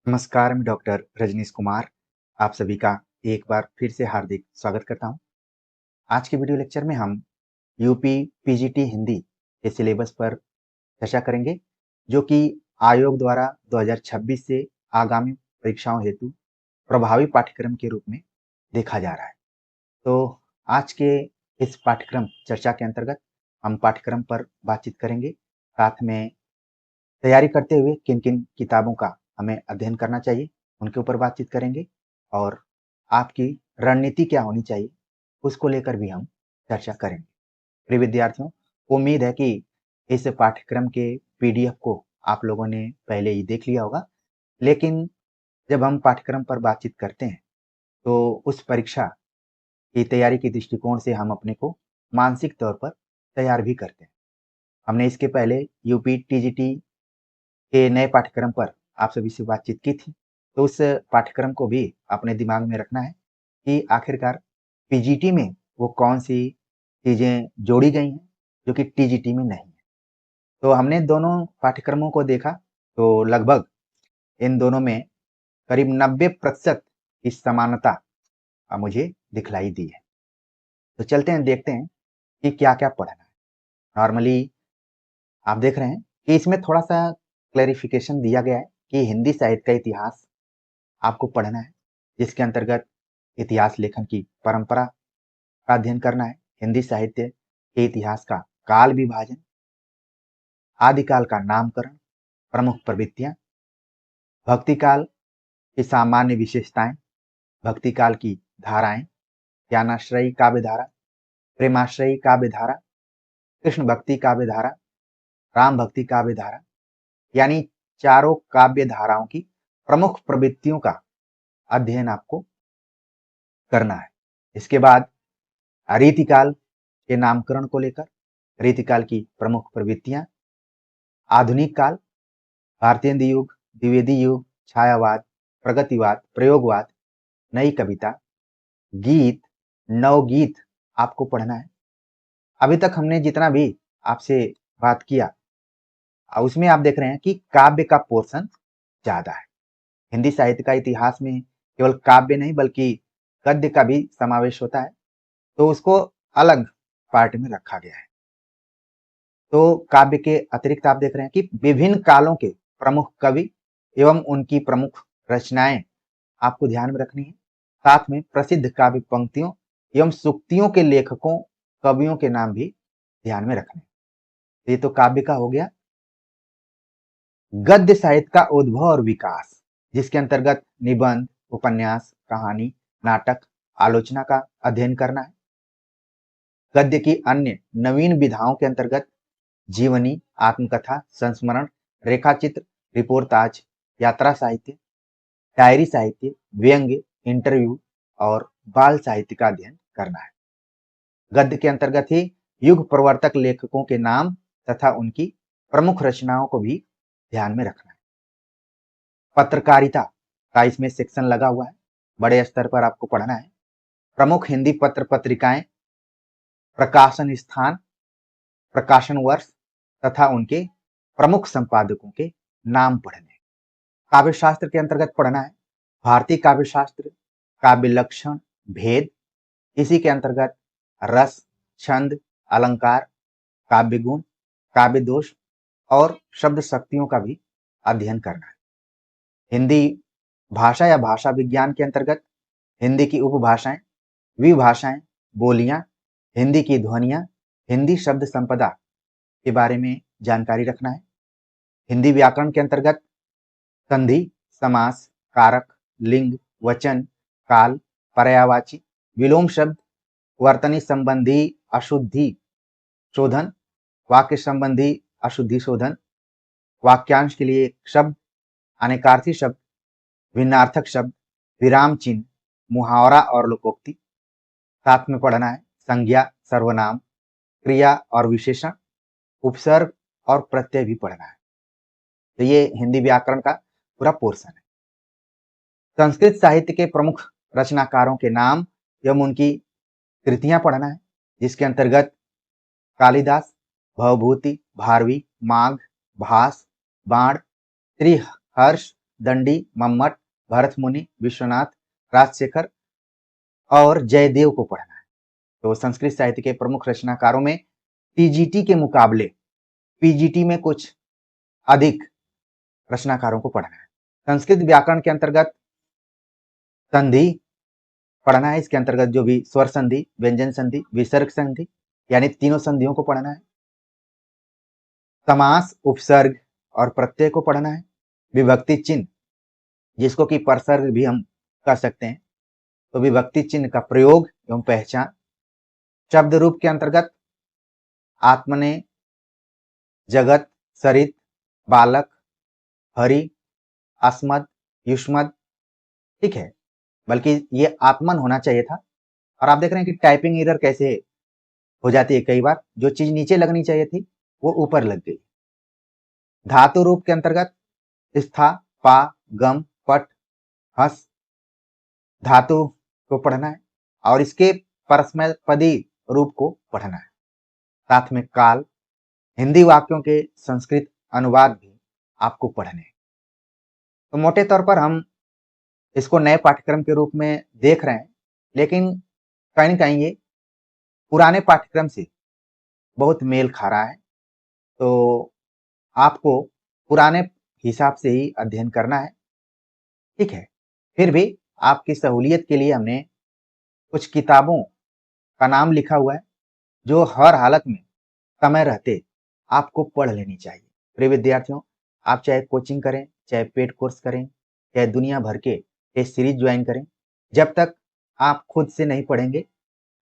नमस्कार, मैं डॉक्टर रजनीश कुमार आप सभी का एक बार फिर से हार्दिक स्वागत करता हूं। आज के वीडियो लेक्चर में हम यूपी पीजीटी हिंदी के सिलेबस पर चर्चा करेंगे, जो कि आयोग द्वारा 2026 से आगामी परीक्षाओं हेतु प्रभावी पाठ्यक्रम के रूप में देखा जा रहा है। तो आज के इस पाठ्यक्रम चर्चा के अंतर्गत हम पाठ्यक्रम पर बातचीत करेंगे, साथ में तैयारी करते हुए किन-किन किताबों का हमें अध्ययन करना चाहिए, उनके ऊपर बातचीत करेंगे और आपकी रणनीति क्या होनी चाहिए, उसको लेकर भी हम चर्चा करेंगे। प्रिय विद्यार्थियों, उम्मीद है कि इस पाठ्यक्रम के पीडीएफ को आप लोगों ने पहले ही देख लिया होगा, लेकिन जब हम पाठ्यक्रम पर बातचीत करते हैं, तो उस परीक्षा की तैयारी के दृष्टिकोण से हम अपने को मानसिक तौर पर तैयार भी करते हैं। हमने इसके पहले यूपी टीजीटी के नए पाठ्यक्रम पर आप सभी से बातचीत की थी, तो उस पाठ्यक्रम को भी अपने दिमाग में रखना है कि आखिरकार पीजीटी में वो कौन-सी चीज़ें जोड़ी गई हैं, जो कि टीजीटी में नहीं है। तो हमने दोनों पाठ्यक्रमों को देखा, तो लगभग इन दोनों में करीब 90% की समानता मुझे दिखलाई दी है। तो चलते हैं, देखते हैं कि क्या-क्या पढ़ना है। नॉर्मली आप देख रहे हैं कि इसमें थोड़ा-सा क्लैरिफिकेशन दिया गया है कि हिंदी साहित्य का इतिहास आपको पढ़ना है, जिसके अंतर्गत इतिहास लेखन की परंपरा का अध्ययन करना है, हिंदी साहित्य के इतिहास का काल विभाजन, आदिकाल का नामकरण, प्रमुख प्रवृत्तियां, भक्ति काल की सामान्य विशेषताएं, भक्ति काल की धाराएं, ज्ञानाश्रयी काव्य धारा, प्रेमाश्रयी काव्य धारा, कृष्ण भक्ति काव्य धारा, राम भक्ति काव्य धारा, यानी चारों काव्य धाराओं की प्रमुख प्रवृत्तियों का अध्ययन आपको करना है। इसके बाद रीतिकाल के नामकरण को लेकर रीतिकाल की प्रमुख प्रवृत्तियां, आधुनिक काल, भारतेंद्र युग, द्विवेदी युग, छायावाद, प्रगतिवाद, प्रयोगवाद, नई कविता, गीत, नवगीत आपको पढ़ना है। अभी तक हमने जितना भी आपसे बात किया, उसमें आप देख रहे हैं कि काव्य का पोर्शन ज्यादा है। हिंदी साहित्य का इतिहास में केवल काव्य नहीं बल्कि गद्य का भी समावेश होता है, तो उसको अलग पार्ट में रखा गया है। तो काव्य के अतिरिक्त आप देख रहे हैं कि विभिन्न कालों के प्रमुख कवि एवं उनकी प्रमुख रचनाएं आपको ध्यान में रखनी है। साथ में प्रसिद्ध काव्य पंक्तियों एवं सूक्तियों के लेखकों, कवियों के नाम भी ध्यान में रखने। ये तो काव्य का हो गया। गद्य साहित्य का उद्भव और विकास, जिसके अंतर्गत निबंध, उपन्यास, कहानी, नाटक, आलोचना का अध्ययन करना है। गद्य की अन्य नवीन विधाओं के अंतर्गत जीवनी, आत्मकथा, संस्मरण, रेखाचित्र, रिपोर्टाज, यात्रा साहित्य, डायरी साहित्य, व्यंग्य, इंटरव्यू और बाल साहित्य का अध्ययन करना है। गद्य के अंतर्गत ही युग प्रवर्तक लेखकों के नाम तथा उनकी प्रमुख रचनाओं को भी ध्यान में रखना है। पत्रकारिता का इसमें सेक्शन लगा हुआ है, बड़े स्तर पर आपको पढ़ना है। प्रमुख हिंदी पत्र पत्रिकाएं, प्रकाशन स्थान, प्रकाशन वर्ष तथा उनके प्रमुख संपादकों के नाम पढ़ने। काव्य शास्त्र के अंतर्गत पढ़ना है भारतीय काव्य शास्त्र, काव्य लक्षण, भेद, इसी के अंतर्गत रस, छंद, अलंकार, काव्य गुण, काव्य दोष और शब्द शक्तियों का भी अध्ययन करना है। हिंदी भाषा या भाषा विज्ञान के अंतर्गत हिंदी की उपभाषाएं, विभाषाएं, बोलियां, हिंदी की ध्वनियां, हिंदी शब्द संपदा के बारे में जानकारी रखना है। हिंदी व्याकरण के अंतर्गत संधि, समास, कारक, लिंग, वचन, काल, पर्यायवाची, विलोम शब्द, वर्तनी संबंधी अशुद्धि शोधन, वाक्य संबंधी अशुद्धि शोधन, वाक्यांश के लिए शब्द, अनेकार्थी शब्द, भिन्नार्थक शब्द, विराम चिन्ह, मुहावरा और लोकोक्ति। साथ में पढ़ना है संज्ञा, सर्वनाम, क्रिया और विशेषण, उपसर्ग और प्रत्यय भी पढ़ना है। तो ये हिंदी व्याकरण का पूरा पोर्शन है। संस्कृत साहित्य के प्रमुख रचनाकारों के नाम एवं उनकी कृतियां पढ़ना है, जिसके अंतर्गत कालिदास, भवभूति, भारवी, माघ, भास, बाण, श्रीहर्ष, दंडी, मम्मट, भरत मुनि, विश्वनाथ, राजशेखर और जयदेव को पढ़ना है। तो संस्कृत साहित्य के प्रमुख रचनाकारों में टीजीटी के मुकाबले पीजीटी में कुछ अधिक रचनाकारों को पढ़ना है। संस्कृत व्याकरण के अंतर्गत संधि पढ़ना है। इसके अंतर्गत जो भी स्वर संधि, व्यंजन संधि, विसर्ग संधि यानी तीनों संधियों को पढ़ना है। समास, उपसर्ग और प्रत्यय को पढ़ना है। विभक्ति चिन्ह, जिसको कि परसर्ग भी हम कर सकते हैं, तो विभक्ति चिन्ह का प्रयोग एवं पहचान। शब्द रूप के अंतर्गत आत्मने, जगत, सरित, बालक, हरि, अस्मद, युष्मद, ठीक है, बल्कि ये आत्मन होना चाहिए था। और आप देख रहे हैं कि टाइपिंग एरर कैसे हो जाती है, कई बार जो चीज नीचे लगनी चाहिए थी वो ऊपर लग गई। धातु रूप के अंतर्गत स्था, पा, गम, पट, हस धातु को पढ़ना है और इसके परस्मैपदी रूप को पढ़ना है। साथ में काल, हिंदी वाक्यों के संस्कृत अनुवाद भी आपको पढ़ने हैं। तो मोटे तौर पर हम इसको नए पाठ्यक्रम के रूप में देख रहे हैं, लेकिन कहीं न कहीं ये पुराने पाठ्यक्रम से बहुत मेल खा रहा है। तो आपको पुराने हिसाब से ही अध्ययन करना है, ठीक है। फिर भी आपकी सहूलियत के लिए हमने कुछ किताबों का नाम लिखा हुआ है, जो हर हालत में समय रहते आपको पढ़ लेनी चाहिए। प्रिय विद्यार्थियों, आप चाहे कोचिंग करें, चाहे पेड कोर्स करें, चाहे दुनिया भर के टेस्ट सीरीज ज्वाइन करें, जब तक आप खुद से नहीं पढ़ेंगे,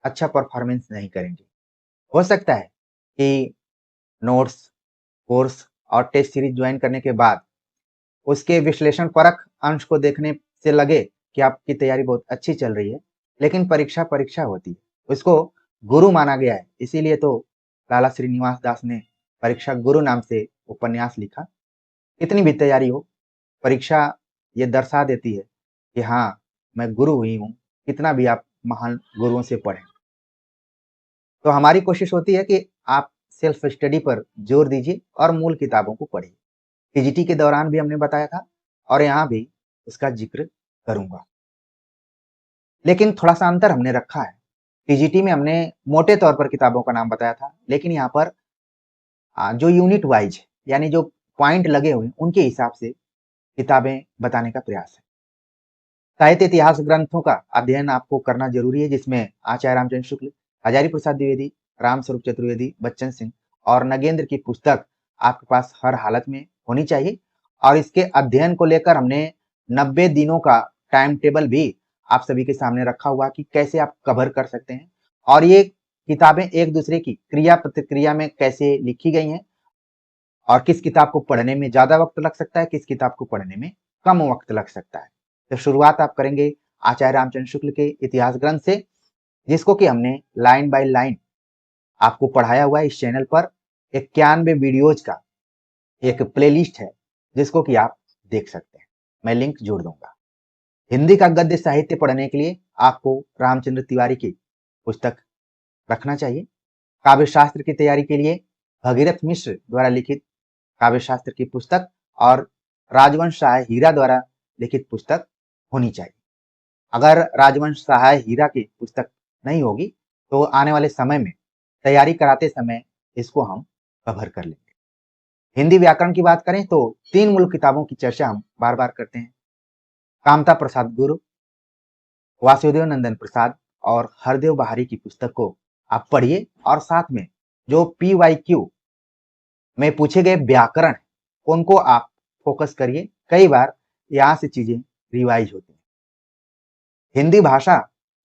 अच्छा परफॉर्मेंस नहीं करेंगे। हो सकता है कि नोट्स, कोर्स और टेस्ट सीरीज ज्वाइन करने के बाद उसके विश्लेषण परक अंश को देखने से लगे कि आपकी तैयारी बहुत अच्छी चल रही है, लेकिन परीक्षा होती है, उसको गुरु माना गया है। इसीलिए तो लाला श्रीनिवास दास ने परीक्षा गुरु नाम से उपन्यास लिखा। कितनी भी तैयारी हो, परीक्षा ये दर्शा देती है कि हाँ, मैं गुरु ही हूँ, कितना भी आप महान गुरुओं से पढ़ें। तो हमारी कोशिश होती है कि आप सेल्फ स्टडी पर जोर दीजिए और मूल किताबों को पढ़िए। टीजीटी के दौरान भी हमने बताया था और यहाँ भी इसका जिक्र करूंगा, लेकिन थोड़ा सा अंतर हमने रखा है। टीजीटी में हमने मोटे तौर पर किताबों का नाम बताया था, लेकिन यहाँ पर जो यूनिट वाइज यानी जो पॉइंट लगे हुए उनके हिसाब से किताबें बताने का प्रयास है। साहित्य इतिहास ग्रंथों का अध्ययन आपको करना जरूरी है, जिसमें आचार्य रामचंद्र शुक्ल, हजारी प्रसाद द्विवेदी, रामस्वरूप चतुर्वेदी, बच्चन सिंह और नगेंद्र की पुस्तक आपके पास हर हालत में होनी चाहिए। और इसके अध्ययन को लेकर हमने 90 दिनों का टाइम टेबल भी आप सभी के सामने रखा हुआ कि कैसे आप कवर कर सकते हैं और ये किताबें एक दूसरे की क्रिया प्रतिक्रिया में कैसे लिखी गई हैं और किस किताब को पढ़ने में ज्यादा वक्त लग सकता है, किस किताब को पढ़ने में कम वक्त लग सकता है। तो शुरुआत आप करेंगे आचार्य रामचंद्र शुक्ल के इतिहास ग्रंथ से, जिसको कि हमने लाइन बाय लाइन आपको पढ़ाया हुआ है। इस चैनल पर 91 वीडियोज का एक प्लेलिस्ट है, जिसको कि आप देख सकते हैं, मैं लिंक जोड़ दूंगा। हिंदी का गद्य साहित्य पढ़ने के लिए आपको रामचंद्र तिवारी की पुस्तक रखना चाहिए। काव्य शास्त्र की तैयारी के लिए भगीरथ मिश्र द्वारा लिखित काव्य शास्त्र की पुस्तक और राजवंश सहाय हीरा द्वारा लिखित पुस्तक होनी चाहिए। अगर राजवंश सहाय हीरा की पुस्तक नहीं होगी तो आने वाले समय में तैयारी कराते समय इसको हम कवर कर लेंगे। हिंदी व्याकरण की बात करें तो 3 मूल किताबों की चर्चा हम बार बार करते हैं। कामता प्रसाद गुरु, वासुदेव नंदन प्रसाद और हरदेव बहारी की पुस्तक को आप पढ़िए और साथ में जो PYQ में पूछे गए व्याकरण उनको आप फोकस करिए। कई बार यहाँ से चीजें रिवाइज होती हैं। हिंदी भाषा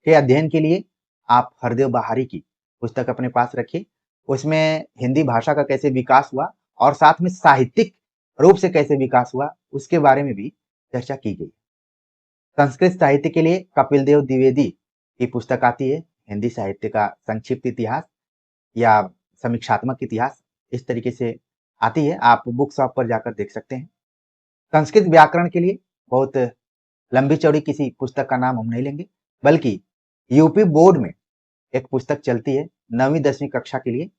के अध्ययन के लिए आप हरदेव बहारी की पुस्तक अपने पास रखिए। उसमें हिंदी भाषा का कैसे विकास हुआ और साथ में साहित्यिक रूप से कैसे विकास हुआ उसके बारे में भी चर्चा की गई। संस्कृत साहित्य के लिए कपिल देव द्विवेदी की पुस्तक आती है, हिंदी साहित्य का संक्षिप्त इतिहास या समीक्षात्मक इतिहास, इस तरीके से आती है, आप बुक शॉप पर जाकर देख सकते हैं। संस्कृत व्याकरण के लिए बहुत लंबी चौड़ी किसी पुस्तक का नाम हम नहीं लेंगे, बल्कि यूपी बोर्ड में एक पुस्तक चलती है 9वीं 10वीं कक्षा के लिए,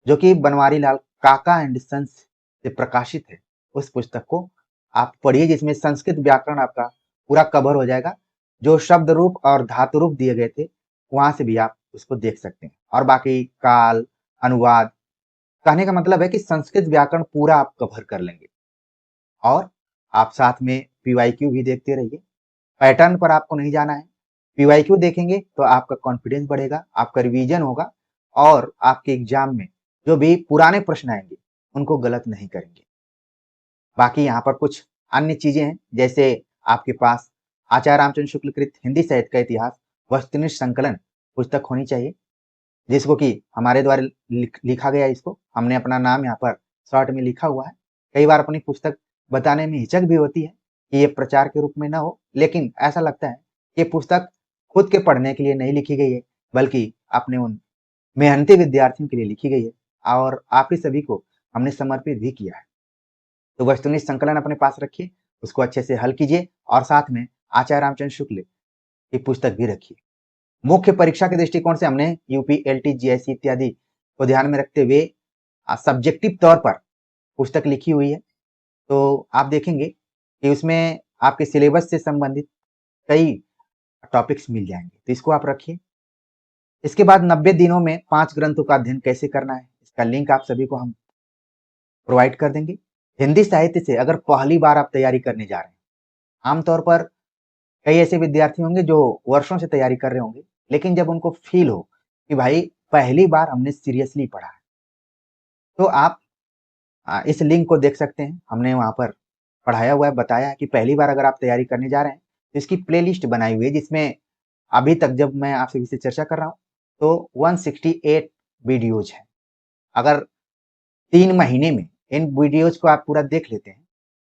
जो कि बनवारी लाल काका एंड सन्स से प्रकाशित है। उस पुस्तक को आप पढ़िए, जिसमें संस्कृत व्याकरण आपका पूरा कवर हो जाएगा। जो शब्द रूप और धातु रूप दिए गए थे, वहां से भी आप उसको देख सकते हैं। और बाकी काल, अनुवाद, कहने का मतलब है कि संस्कृत व्याकरण पूरा आप कवर कर लेंगे। और आप साथ में पीवाईक्यू भी देखते रहिए। पैटर्न पर आपको नहीं जाना है, पीवाईक्यू देखेंगे तो आपका कॉन्फिडेंस बढ़ेगा, आपका रिवीजन होगा और आपके एग्जाम में जो भी पुराने प्रश्न आएंगे उनको गलत नहीं करेंगे। बाकी यहाँ पर कुछ अन्य चीजें हैं, जैसे आपके पास आचार्य रामचंद्र शुक्ल कृत हिंदी साहित्य का इतिहास वस्तुनिष्ठ संकलन पुस्तक होनी चाहिए, जिसको कि हमारे द्वारा लिखा गया। इसको हमने अपना नाम यहाँ पर शॉर्ट में लिखा हुआ है। कई बार अपनी पुस्तक बताने में हिचक भी होती है कि ये प्रचार के रूप में ना हो, लेकिन ऐसा लगता है कि पुस्तक खुद के पढ़ने के लिए नहीं लिखी गई है, बल्कि अपने उन मेहनती विद्यार्थियों के लिए लिखी गई है और आप ही सभी को हमने समर्पित भी किया है। तो वस्तुनिष्ठ संकलन अपने पास रखिए, उसको अच्छे से हल कीजिए और साथ में आचार्य रामचंद्र शुक्ल की पुस्तक भी रखिए। मुख्य परीक्षा के दृष्टिकोण से हमने यूपी, एलटी, जीएससी इत्यादि को ध्यान में रखते हुए सब्जेक्टिव तौर पर पुस्तक लिखी हुई है। तो आप देखेंगे कि उसमें आपके सिलेबस से संबंधित कई टॉपिक्स मिल जाएंगे, तो इसको आप रखिए। इसके बाद 90 दिनों में 5 ग्रंथों का अध्ययन कैसे करना है, इसका लिंक आप सभी को हम प्रोवाइड कर देंगे। हिंदी साहित्य से अगर पहली बार आप तैयारी करने जा रहे हैं, आमतौर पर कई ऐसे विद्यार्थी होंगे जो वर्षों से तैयारी कर रहे होंगे, लेकिन जब उनको फील हो कि भाई पहली बार हमने सीरियसली पढ़ा है, तो आप इस लिंक को देख सकते हैं। हमने वहां पर पढ़ाया हुआ है, बताया है कि पहली बार अगर आप तैयारी करने जा रहे हैं तो इसकी प्लेलिस्ट बनाई हुई है, जिसमें अभी तक जब मैं आपसे इससे चर्चा कर रहा हूँ तो 168 वीडियोज है। अगर 3 महीने में इन वीडियोज को आप पूरा देख लेते हैं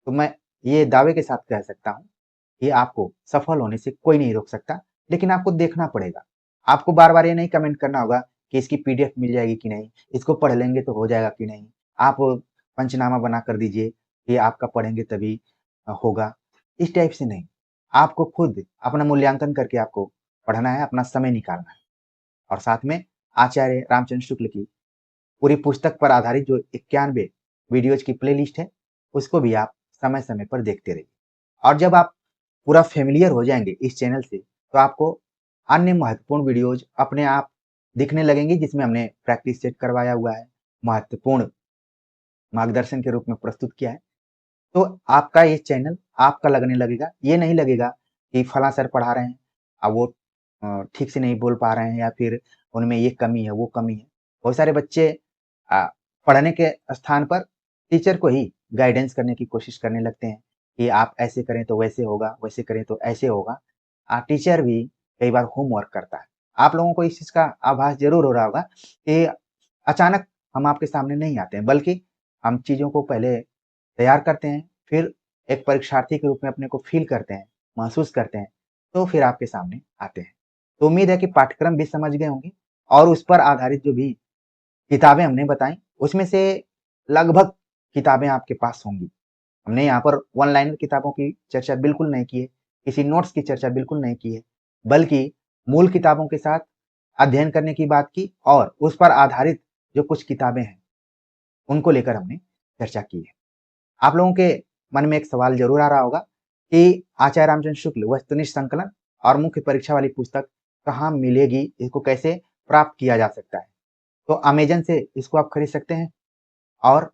तो मैं ये दावे के साथ कह सकता हूँ कि आपको सफल होने से कोई नहीं रोक सकता, लेकिन आपको देखना पड़ेगा। आपको बार बार ये नहीं कमेंट करना होगा कि इसकी पीडीएफ मिल जाएगी कि नहीं, इसको पढ़ लेंगे तो हो जाएगा कि नहीं। आप पंचनामा बना कर दीजिए कि आपका पढ़ेंगे तभी होगा, इस टाइप से नहीं। आपको खुद अपना मूल्यांकन करके आपको पढ़ना है, अपना समय निकालना है। और साथ में आचार्य रामचंद्र शुक्ल की पूरी पुस्तक पर आधारित जो 91 वीडियोज की प्लेलिस्ट है, उसको भी आप समय समय पर देखते रहिए। और जब आप पूरा फेमिलियर हो जाएंगे इस चैनल से, तो आपको अन्य महत्वपूर्ण वीडियोज अपने आप दिखने लगेंगे, जिसमें हमने प्रैक्टिस सेट करवाया हुआ है, महत्वपूर्ण मार्गदर्शन के रूप में प्रस्तुत किया है। तो आपका ये चैनल आपका लगने लगेगा। ये नहीं लगेगा कि फला सर पढ़ा रहे हैं, अब वो ठीक से नहीं बोल पा रहे हैं या फिर उनमें ये कमी है, वो कमी है। बहुत सारे बच्चे अ, पढ़ने के स्थान पर टीचर को ही गाइडेंस करने की कोशिश करने लगते हैं कि आप ऐसे करें तो वैसे होगा, वैसे करें तो ऐसे होगा। टीचर भी कई बार होमवर्क करता है। आप लोगों को इस चीज़ का आभास ज़रूर हो रहा होगा कि अचानक हम आपके सामने नहीं आते हैं, बल्कि हम चीज़ों को पहले तैयार करते हैं, फिर एक परीक्षार्थी के रूप में अपने को फ़ील करते हैं, महसूस करते हैं, तो फिर आपके सामने आते हैं। तो उम्मीद है कि पाठ्यक्रम भी समझ गए होंगे और उस पर आधारित जो भी किताबें हमने बताई, उसमें से लगभग किताबें आपके पास होंगी। हमने यहाँ पर वन लाइनर किताबों की चर्चा बिल्कुल नहीं की है, किसी नोट्स की चर्चा बिल्कुल नहीं की है, बल्कि मूल किताबों के साथ अध्ययन करने की बात की और उस पर आधारित जो कुछ किताबें हैं, उनको लेकर हमने चर्चा की है। आप लोगों के मन में एक सवाल जरूर आ रहा होगा कि आचार्य रामचंद्र शुक्ल वस्तुनिष्ठ संकलन और मुख्य परीक्षा वाली पुस्तक कहाँ मिलेगी, इसको कैसे प्राप्त किया जा सकता है। तो अमेजन से इसको आप खरीद सकते हैं और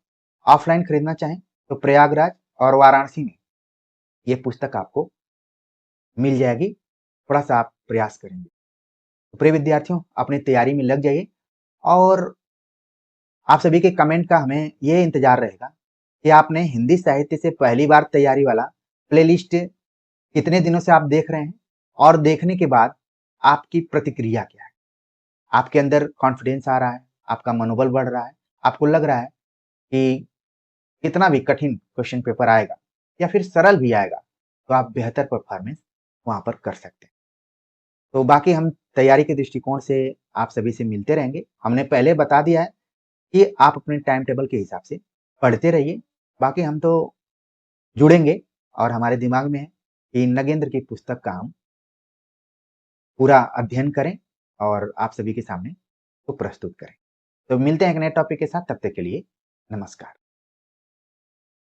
ऑफलाइन खरीदना चाहें तो प्रयागराज और वाराणसी में ये पुस्तक आपको मिल जाएगी। थोड़ा सा आप प्रयास करेंगे तो प्रिय विद्यार्थियों, अपनी तैयारी में लग जाइए और आप सभी के कमेंट का हमें ये इंतजार रहेगा कि आपने हिंदी साहित्य से पहली बार तैयारी वाला प्लेलिस्ट कितने दिनों से आप देख रहे हैं और देखने के बाद आपकी प्रतिक्रिया क्या है। आपके अंदर कॉन्फिडेंस आ रहा है, आपका मनोबल बढ़ रहा है, आपको लग रहा है कि कितना भी कठिन क्वेश्चन पेपर आएगा या फिर सरल भी आएगा तो आप बेहतर परफॉर्मेंस वहां पर कर सकते हैं। तो बाकी हम तैयारी के दृष्टिकोण से आप सभी से मिलते रहेंगे। हमने पहले बता दिया है कि आप अपने टाइम टेबल के हिसाब से पढ़ते रहिए। बाकी हम तो जुड़ेंगे और हमारे दिमाग में है कि नगेंद्र की पुस्तक का हम पूरा अध्ययन करें और आप सभी के सामने तो प्रस्तुत करें। तो मिलते हैं एक नए टॉपिक के साथ, तब तक के लिए नमस्कार।